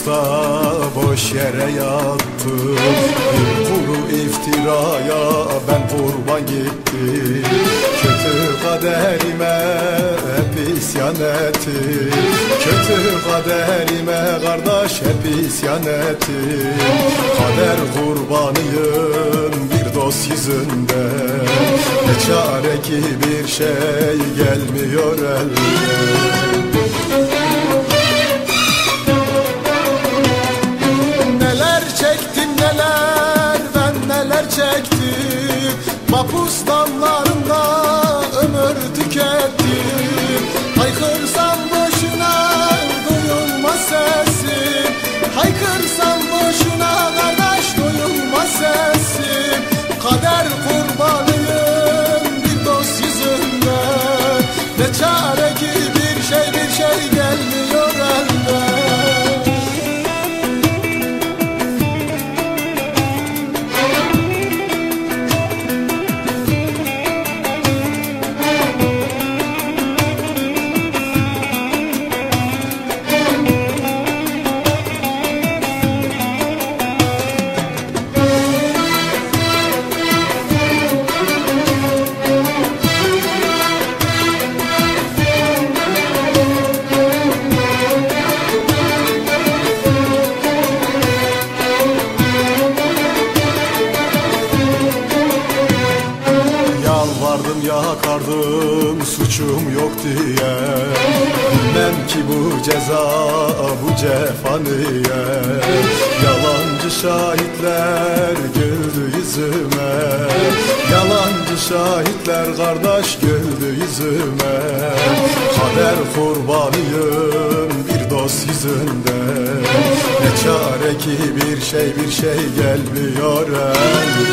mahpusta boş yere yattım. Bir kuru iftiraya ben kurban gittim. Kötü kaderime hep isyan ettim. Kötü kaderime kardeş hep isyan ettim. Kader kurbanıyım bir dost yüzünden. Ne çare ki bir şey gelmiyor elden. Neler çektim neler, ben neler çektim. Mahpus damlarında ömür tükettim. Haykırsam boşuna duyulmaz sesim. Haykırsam boşuna kardeş duyulmaz sesim. Kader kurbanıyım bir dost yüzünden. Ne çare ki bir şey gelmiyor elden. Yalvardım yakardım suçum yok diye. Bilmem ki bu ceza bu cefa niye. Yalancı şahitler güldü yüzüme. Yalancı şahitler kardeş güldü yüzüme. Kader kurbanıyım bir dost yüzünden. Ne çare ki bir şey gelmiyor elden.